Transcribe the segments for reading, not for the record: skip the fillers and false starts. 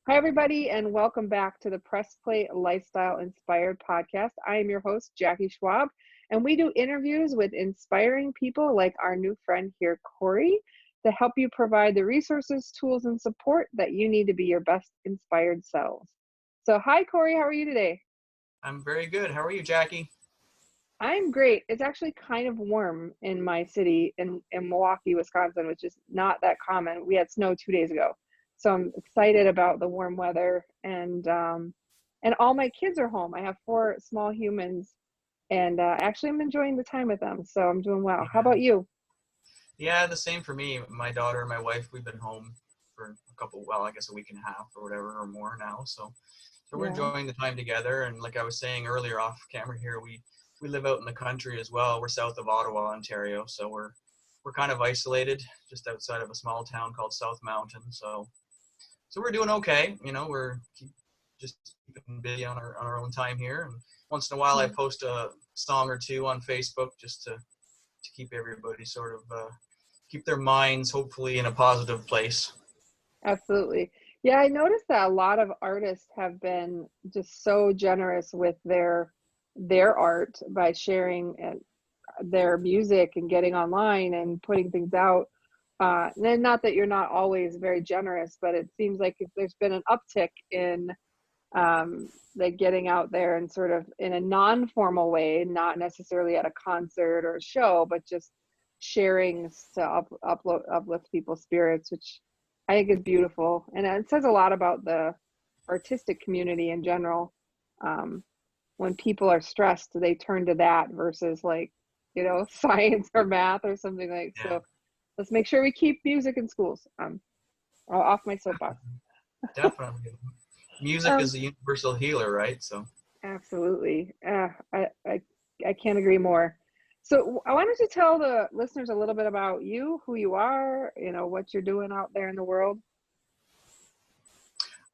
Hi, everybody, and welcome back to the Press Play Lifestyle Inspired podcast. I am your host, Jackie Schwab, and we do interviews with inspiring people like our new friend here, Cory, to help you provide the resources, tools, and support that you need to be your best inspired selves. So, hi, Cory, how are you today? I'm very good. How are you, Jackie? I'm great. It's actually kind of warm in my city in Milwaukee, Wisconsin, which is not that common. We had snow 2 days ago. So I'm excited about the warm weather, and all my kids are home. I have 4 small humans, and actually I'm enjoying the time with them. So I'm doing well. How Yeah. about you? Yeah, the same for me. My daughter and my wife, we've been home for I guess a week and a half or whatever or more now. So we're Yeah. enjoying the time together. And like I was saying earlier off camera here, we live out in the country as well. We're south of Ottawa, Ontario. So we're kind of isolated just outside of a small town called South Mountain. So we're doing okay. Just keeping busy on our own time here. And once in a while I Yeah. post a song or two on Facebook just to keep everybody sort of keep their minds hopefully in a positive place. Absolutely. Yeah, I noticed that a lot of artists have been just so generous with their art by sharing their music and getting online and putting things out. And not that you're not always very generous, but it seems like if there's been an uptick in like getting out there and sort of in a non-formal way, not necessarily at a concert or a show, but just sharing to uplift people's spirits, which I think is beautiful. And it says a lot about the artistic community in general. Um, when people are stressed, they turn to that versus science or math or something like. Yeah, So let's make sure we keep music in schools. Off my soapbox. definitely. Music Um, is a universal healer, right? So Absolutely. I can't agree more. So I wanted to tell the listeners a little bit about you, who you are, what you're doing out there in the world.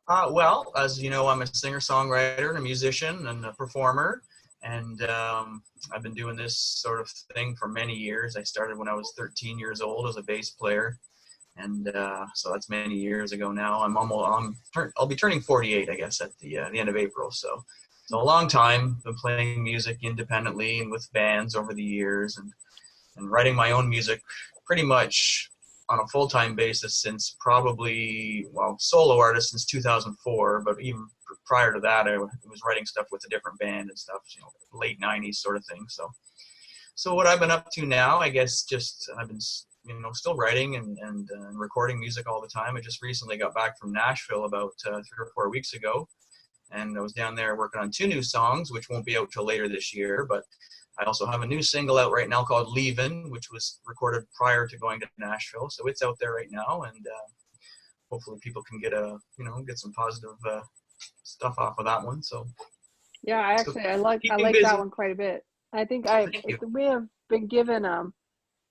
well, as you know, I'm a singer-songwriter and a musician and a performer, and I've been doing this sort of thing for many years. I started when I was 13 years old as a bass player, and so that's many years ago now. I'll be turning 48, I guess, at the end of April. So it's a long time. Been playing music independently and with bands over the years, and writing my own music pretty much on a full-time basis since solo artist since 2004. But even prior to that, I was writing stuff with a different band and stuff, late 90s sort of thing. So what I've been up to now, I guess, just I've been still writing and recording music all the time. I just recently got back from Nashville about 3 or 4 weeks ago, and I was down there working on 2 new songs, which won't be out till later this year. But I also have a new single out right now called Leavin', which was recorded prior to going to Nashville. So it's out there right now, and hopefully people can get some positive stuff off of that one. Yeah, So I keeping like that busy. one quite a bit. I think Thank you. we have been given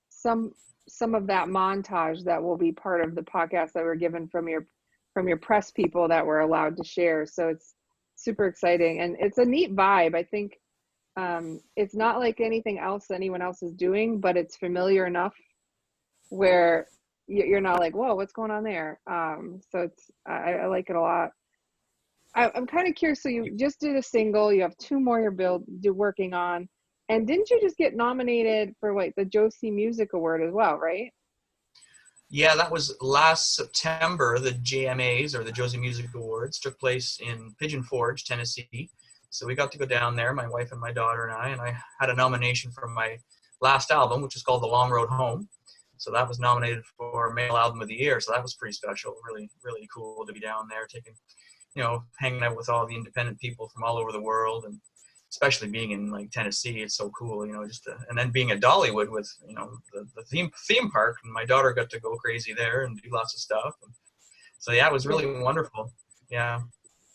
some some of that montage that will be part of the podcast that we're given from your press people that we're allowed to share. So it's super exciting, and it's a neat vibe. I think it's not like anything else anyone else is doing, but it's familiar enough where you're not like, whoa, what's going on there? So I like it a lot. I'm kind of curious. So you just did a single. You have 2 more you're working on, and didn't you just get nominated for like the Josie Music Award as well, right? Yeah, that was last September. The JMAs, or the Josie Music Awards, took place in Pigeon Forge, Tennessee. So we got to go down there, my wife and my daughter and I had a nomination for my last album, which is called The Long Road Home. So that was nominated for Male Album of the Year. So that was pretty special. Really, really cool to be down there hanging out with all the independent people from all over the world, and especially being in like Tennessee, it's so cool, and then being at Dollywood with, the theme park, and my daughter got to go crazy there and do lots of stuff. And so yeah, it was Yeah, really wonderful. Yeah.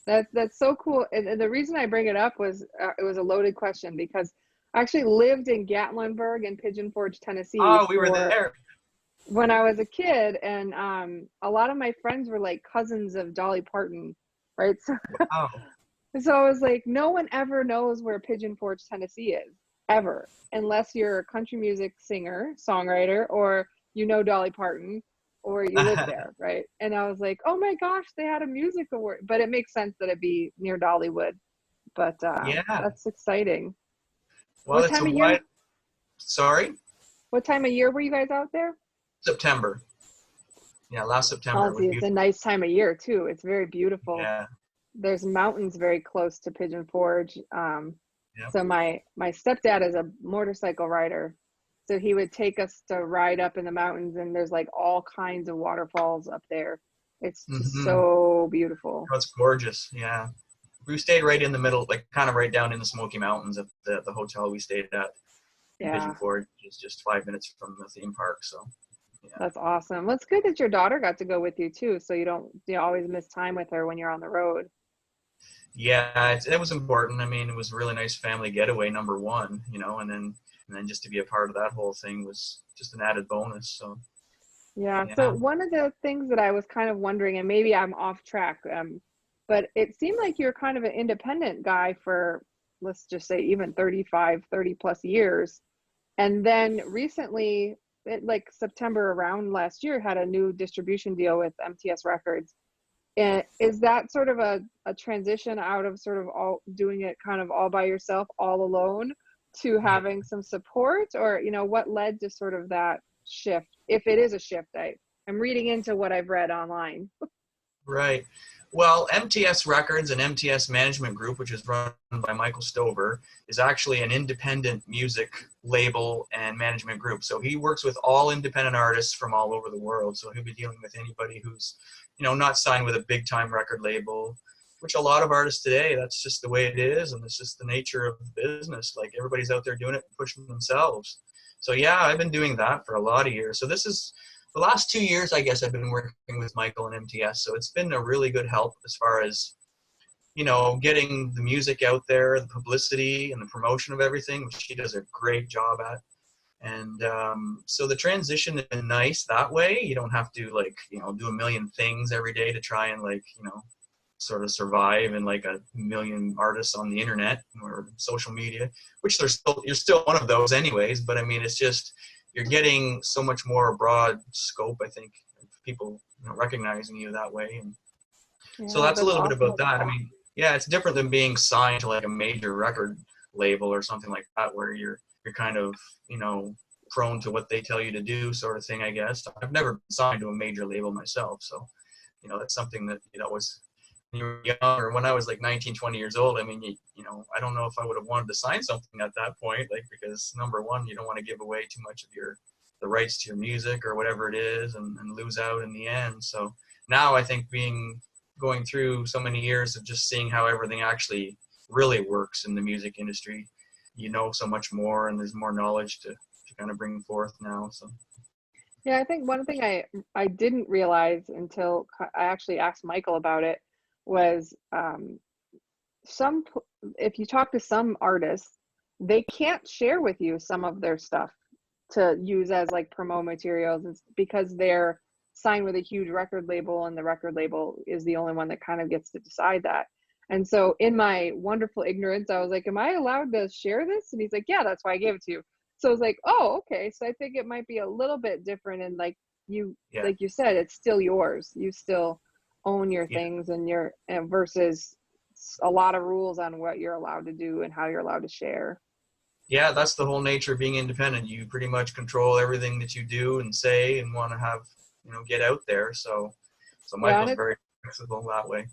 that's so cool. And the reason I bring it up was it was a loaded question because I actually lived in Gatlinburg and Pigeon Forge, Tennessee Oh, we were for there. when I was a kid, and a lot of my friends were like cousins of Dolly Parton, right? So Wow. so I was like, no one ever knows where Pigeon Forge, Tennessee is, ever, unless you're a country music singer, songwriter, or Dolly Parton. or you live there, right? And I was like, oh my gosh, they had a music award. But it makes sense that it be near Dollywood. But Yeah. that's exciting. Well, What it's a time of year? wide. Sorry, What time of year were you guys out there? September. Yeah, last September. It was Honestly, it's a beautiful. nice time of year too. It's very beautiful. Yeah. There's mountains very close to Pigeon Forge. Yeah. So my stepdad is a motorcycle rider. So he would take us to ride up in the mountains, and there's like all kinds of waterfalls up there. It's just Mm-hmm. so beautiful. Oh, it's gorgeous. Yeah. We stayed right in the middle, like kind of right down in the Smoky Mountains at the hotel we stayed at in Pigeon Yeah, Forge, which is just 5 minutes from the theme park. So, yeah. that's awesome. Well, it's good that your daughter got to go with you too, so you don't always miss time with her when you're on the road. Yeah, it was important. I mean, it was a really nice family getaway, number one, and then just to be a part of that whole thing was just an added bonus. So, Yeah. So yeah. one of the things that I was kind of wondering, and maybe I'm off track, but it seemed like you're kind of an independent guy for, let's just say, even 35, 30 plus years. And then recently, like September around last year, had a new distribution deal with MTS Records. And is that sort of a transition out of sort of all doing it kind of all by yourself, all alone, to Yeah. having some support? Or, what led to sort of that shift? If it is a shift, I'm reading into what I've read online. Right. Well, MTS Records and MTS Management Group, which is run by Michael Stover, is actually an independent music label and management group. So he works with all independent artists from all over the world. So he'll be dealing with anybody who's, not signed with a big time record label, which a lot of artists today, that's just the way it is. And it's just the nature of the business. Like everybody's out there doing it, pushing themselves. So yeah, I've been doing that for a lot of years. So this is the last 2 years, I guess, I've been working with Michael and MTS. So it's been a really good help as far as, getting the music out there, the publicity and the promotion of everything, which he does a great job at. And so the transition has been nice that way. You don't have to do a million things every day to try and sort of survive in like a million artists on the internet or social media, which you're still one of those anyways. But I mean, it's just, you're getting so much more broad scope, I think, of people recognizing you that way. And so Yeah, that's a that's little bit awesome. about that. I mean, yeah, it's different than being signed to like a major record label or something like that, where you're kind of, prone to what they tell you to do sort of thing, I guess. I've never been signed to a major label myself. So, that's something that, was when you were young, or when I was like 19, 20 years old. I mean, I don't know if I would have wanted to sign something at that point, because number one, you don't want to give away too much of the rights to your music or whatever it is and lose out in the end. So now I think going through so many years of just seeing how everything actually really works in the music industry, so much more, and there's more knowledge to kind of bring forth now. So Yeah, I think one thing I didn't realize until I actually asked Michael about it was some if you talk to some artists, they can't share with you some of their stuff to use as like promo materials. It's because they're signed with a huge record label, and the record label is the only one that kind of gets to decide that. And so in my wonderful ignorance, I was like, am I allowed to share this? And he's like, yeah, that's why I gave it to you. So I was like, oh, okay. So I think it might be a little bit different. And yeah, like you said, it's still yours. You still own your yeah. things, and versus a lot of rules on what you're allowed to do and how you're allowed to share. Yeah, that's the whole nature of being independent. You pretty much control everything that you do and say and want to have, get out there. So Yeah. And Michael's very flexible that way.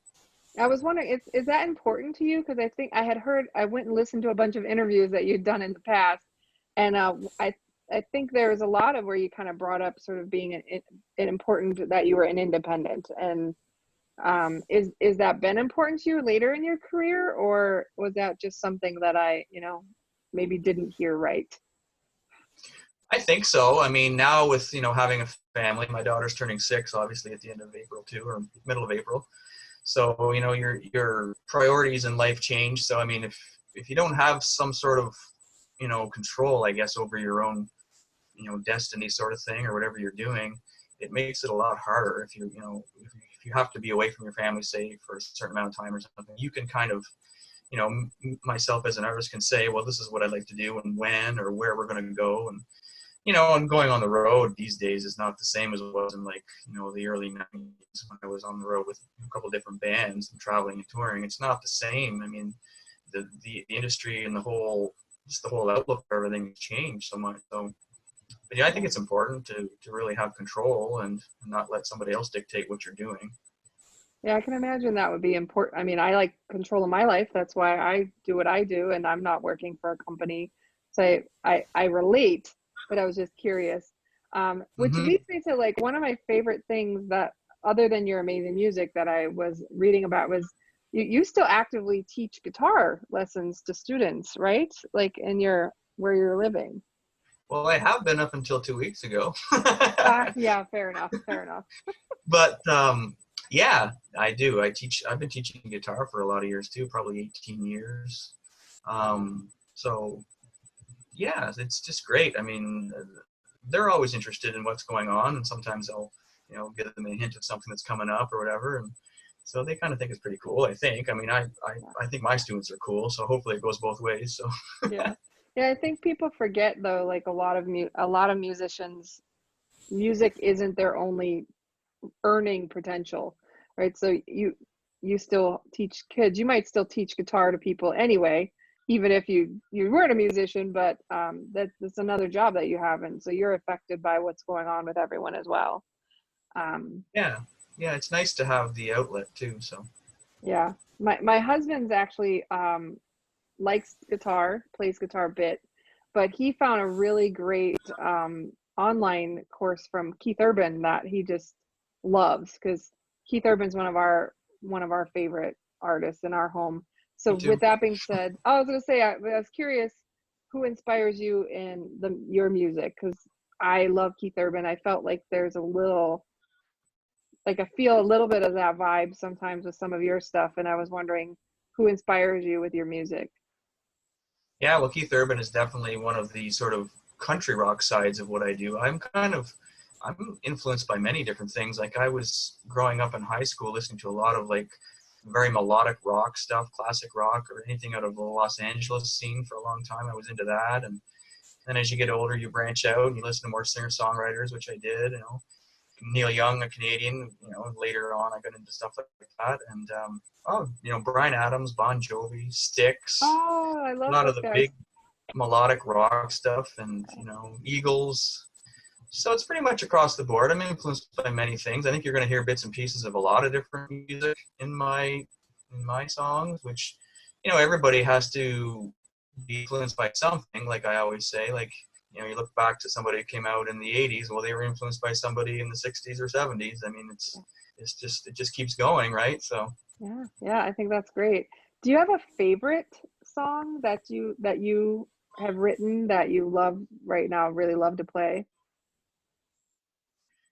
I was wondering, is that important to you? Because I think I went and listened to a bunch of interviews that you'd done in the past, and I think there was a lot of where you kind of brought up sort of being an important, that you were an independent. And is that been important to you later in your career, or was that just something that I maybe didn't hear right? I think so. I mean, now with, having a family, my daughter's turning 6, obviously at the end of April too, or middle of April. So, your priorities in life change. So, I mean, if you don't have some sort of, control, I guess, over your own, destiny sort of thing, or whatever you're doing, it makes it a lot harder. If you have to be away from your family, say for a certain amount of time or something, you can kind of, myself as an artist can say, well, this is what I'd like to do and when or where we're going to go. And and going on the road these days is not the same as it was in like, the early 90s when I was on the road with a couple of different bands and traveling and touring. It's not the same. I mean, the industry and the whole outlook for everything has changed so much. So, but yeah, I think it's important to really have control and not let somebody else dictate what you're doing. Yeah, I can imagine that would be important. I mean, I like control of my life. That's why I do what I do, and I'm not working for a company. So I relate, but I was just curious. Which Hmm. leads me to like one of my favorite things that, other than your amazing music that I was reading about, was you still actively teach guitar lessons to students, right? Like in your where you're living. Well, I have been up until 2 weeks ago. Yeah, fair enough, fair enough. But yeah, I do. I've been teaching guitar for a lot of years too, probably 18 years. So yeah, it's just great. I mean, they're always interested in what's going on, and sometimes I'll, give them a hint of something that's coming up or whatever, and so they kind of think it's pretty cool. I think. I mean, I think my students are cool, so hopefully it goes both ways. So Yeah. Yeah, I think people forget though, like a lot of musicians, music isn't their only earning potential, right? So you still teach kids. You might still teach guitar to people anyway, even if you weren't a musician, but that's another job that you have, and so you're affected by what's going on with everyone as well. Um, yeah, yeah, it's nice to have the outlet too. So yeah. My husband's actually likes guitar, plays guitar a bit, but he found a really great online course from Keith Urban that he just loves, because Keith Urban's one of our favorite artists in our home. So me with too. that being said, I was gonna say I was curious who inspires you in your music, because I love Keith Urban. I felt like there's a little, like I feel a little bit of that vibe sometimes with some of your stuff, and I was wondering who inspires you with your music. Yeah, well, Keith Urban is definitely one of the sort of country rock sides of what I do. I'm influenced by many different things. Like I was growing up in high school listening to a lot of like very melodic rock stuff, classic rock, or anything out of the Los Angeles scene for a long time. I was into that, and then as you get older, you branch out and you listen to more singer-songwriters, which I did. Neil Young, a Canadian. Later on, I got into stuff like that, and Bryan Adams, Bon Jovi, Styx, Oh, I a love lot of those the guys. big melodic rock stuff, and Eagles. So it's pretty much across the board. I'm influenced by many things. I think you're going to hear bits and pieces of a lot of different music in my songs, which everybody has to be influenced by something. Like I always say, like you look back to somebody who came out in the 80s. Well, they were influenced by somebody in the 60s or 70s. I mean, it just keeps going, right? So Yeah, yeah, I think that's great. Do you have a favorite song that you have written that you love right now, really love to play?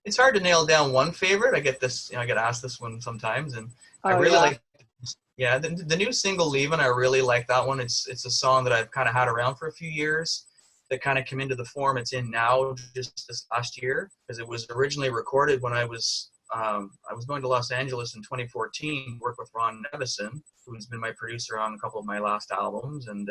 it's hard to nail down one favorite. I get this, I get asked this one sometimes, and I Oh really yeah. like. Yeah, the new single "Leavin'," I really like that one. It's a song that I've kind of had around for a few years. That kind of came into the form it's in now just this last year, because it was originally recorded when I was going to Los Angeles in 2014 to work with Ron Nevison, who's been my producer on a couple of my last albums, and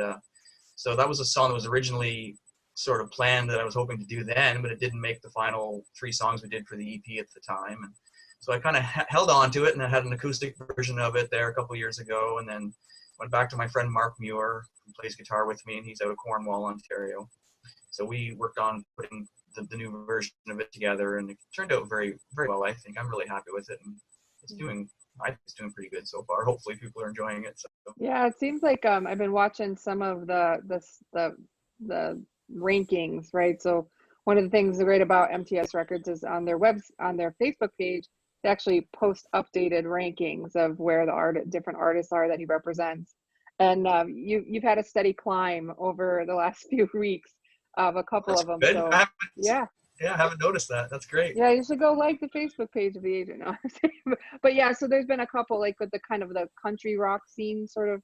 so that was a song that was originally sort of planned that I was hoping to do then, but it didn't make the final 3 songs we did for the EP at the time. And so I kind of held on to it, and I had an acoustic version of it there a couple years ago, and then went back to my friend Marc Muir, who plays guitar with me, and he's out of Cornwall, Ontario. So we worked on putting the new version of it together, and it turned out very, very well. I think I'm really happy with it, and I think it's doing pretty good so far. Hopefully, people are enjoying it. So Yeah, it seems like I've been watching some of the rankings, right? So one of the things great about MTS Records is on their Facebook page, they actually post updated rankings of where different artists are that he represents. And you've had a steady climb over the last few weeks of a couple that's of them. good. So yeah, I haven't noticed that. That's great. yeah, you should go like the Facebook page of the agent. No, but yeah, so there's been a couple like with the kind of the country rock scene sort of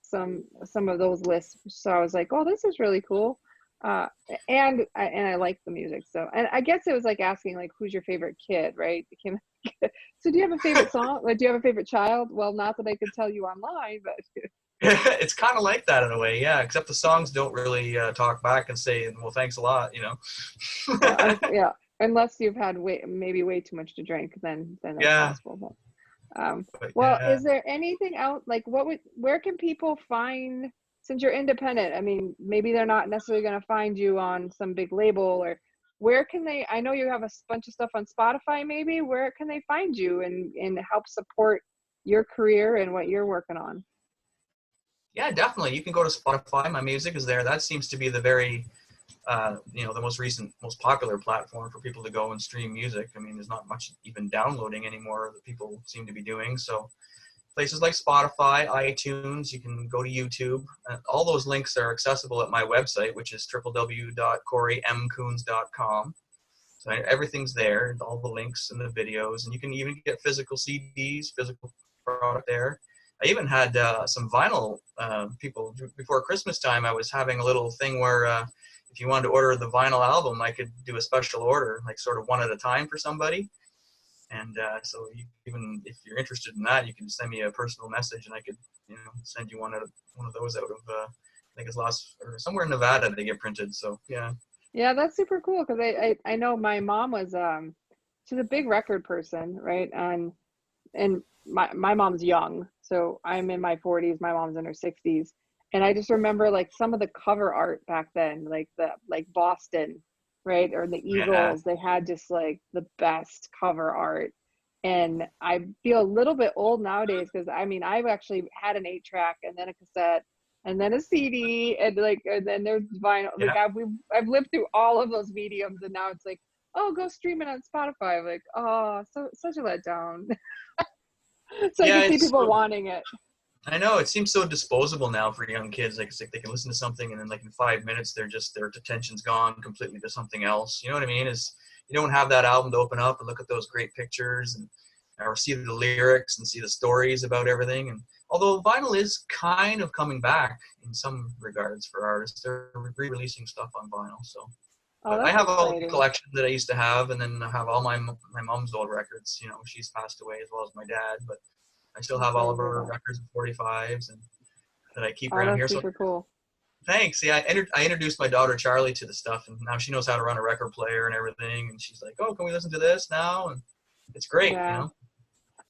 some of those lists. So I was like, oh, this is really cool. Uh, and I like the music. So, and I guess it was like asking like who's your favorite kid, right? So do you have a favorite song? Like, do you have a favorite child? Well, not that I could tell you online, but It's kind of like that in a way, yeah. Except the songs don't really talk back and say, "Well, thanks a lot," you know. Yeah, unless you've had maybe way too much to drink, then that's Yeah, possible. But but well, yeah. is there anything else like where can people find, since you're independent? I mean, maybe they're not necessarily going to find you on some big label, or where can they? I know you have a bunch of stuff on Spotify. Maybe where can they find you and help support your career and what you're working on? Yeah, definitely. You can go to Spotify. My music is there. That seems to be the very, the most recent, most popular platform for people to go and stream music. I mean, there's not much even downloading anymore that people seem to be doing. So places like Spotify, iTunes, you can go to YouTube. All those links are accessible at my website, which is www.corymcoons.com. So everything's there, all the links and the videos, and you can even get physical CDs, physical product there. I even had some vinyl people before Christmas time. I was having a little thing where if you wanted to order the vinyl album, I could do a special order, like sort of one at a time for somebody. And so even if you're interested in that, you can send me a personal message, and I could, send you one of those out of I think it's or somewhere in Nevada they get printed. So yeah. Yeah, that's super cool because I know my mom was she's a big record person, right? And my mom's young, so I'm in my 40s, my mom's in her 60s, and I just remember like some of the cover art back then, like Boston, right, or the Yeah. Eagles. They had just like the best cover art, and I feel a little bit old nowadays because I mean I've actually had an 8-track and then a cassette and then a CD and then there's vinyl. Like Yeah. I've lived through all of those mediums, and now it's like, oh, go stream it on Spotify. I'm like, oh, so such a letdown. So I Yeah, can see it's people wanting it. I know it seems so disposable now for young kids. Like it's like they can listen to something and then like in 5 minutes their attention's gone completely to something else. You know what I mean? Is you don't have that album to open up and look at those great pictures and or see the lyrics and see the stories about everything. And although vinyl is kind of coming back in some regards for artists, they're re-releasing stuff on vinyl. So, Oh, but I that's have all the exciting. collection that I used to have, and then I have all my mom's old records. You know, she's passed away as well as my dad, but I still I'm have all sorry of to hear her that. records and 45s and that I keep Oh, around that's here. So super cool. thanks. Yeah, I introduced my daughter Charlie to the stuff, and now she knows how to run a record player and everything. And she's like, "Oh, can we listen to this now?" And it's great, you Yeah. know.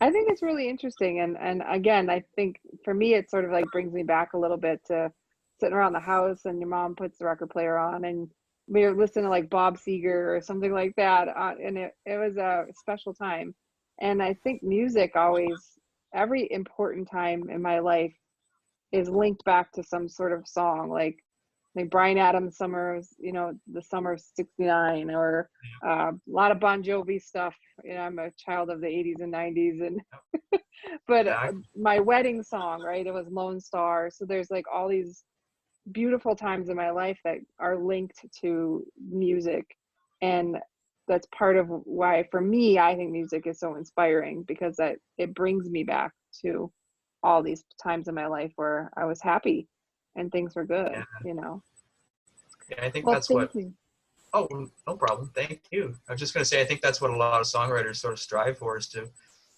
I think it's really interesting. And again, I think for me, it sort of like brings me back a little bit to sitting around the house and your mom puts the record player on and we're listening to like Bob Seger or something like that. And it was a special time. And I think music always, every important time in my life is linked back to some sort of song, like Bryan Adams' Summers, the summer of '69, or a lot of Bon Jovi stuff. I'm a child of the '80s and '90s, and but Yeah, my wedding song, right? It was Lone Star. So there's like all these beautiful times in my life that are linked to music, and that's part of why, for me, I think music is so inspiring because it brings me back to all these times in my life where I was happy and things were yeah, good. yeah. I think Well, that's thank what. you. Oh, no problem. Thank you. I was just going to say, I think that's what a lot of songwriters sort of strive for is to,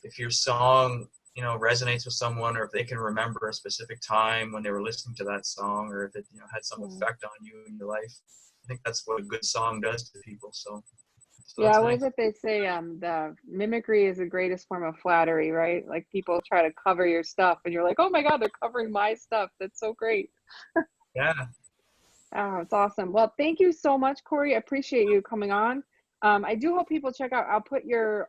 if your song, resonates with someone, or if they can remember a specific time when they were listening to that song, or if it, had some Yeah. effect on you in your life. I think that's what a good song does to people. So Yeah, that's what is nice. it they say? The mimicry is the greatest form of flattery, right? Like people try to cover your stuff, and you're like, oh my God, they're covering my stuff. That's so great. Yeah. Oh, it's awesome. Well, thank you so much, Cory. I appreciate you coming on. I do hope people check out, I'll put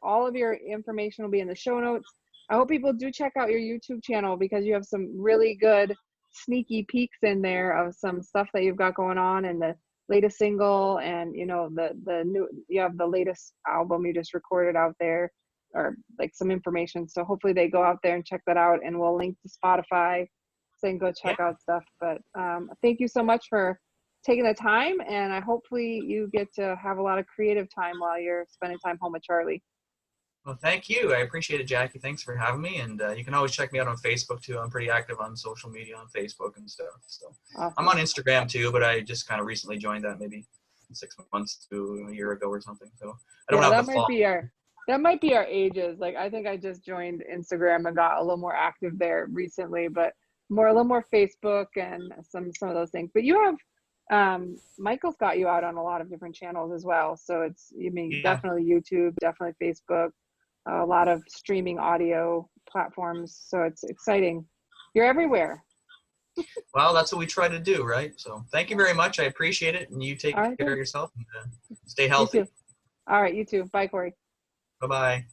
all of your information will be in the show notes. I hope people do check out your YouTube channel because you have some really good sneaky peeks in there of some stuff that you've got going on, and the latest single, and the new, you have the latest album you just recorded out there, or like some information. So hopefully they go out there and check that out, and we'll link to Spotify so you can go Yeah. check out stuff. But thank you so much for taking the time, and I hopefully you get to have a lot of creative time while you're spending time home with Charlie. Well, thank you. I appreciate it, Jackie. Thanks for having me. And you can always check me out on Facebook too. I'm pretty active on social media on Facebook and stuff. So I'm on Awesome. Instagram too, but I just kind of recently joined that maybe 6 months to a year ago or something. So I don't Yeah, have the that might be our ages. Like I think I just joined Instagram and got a little more active there recently, but a little more Facebook and some of those things. But you have Michael's got you out on a lot of different channels as well. So Yeah. definitely YouTube, definitely Facebook, a lot of streaming audio platforms. So it's exciting. You're everywhere. Well, that's what we try to do, right? So thank you very much. I appreciate it. And you take All right, care good. of yourself and stay You too. healthy. All right, you too. Bye, Cory. Bye-bye.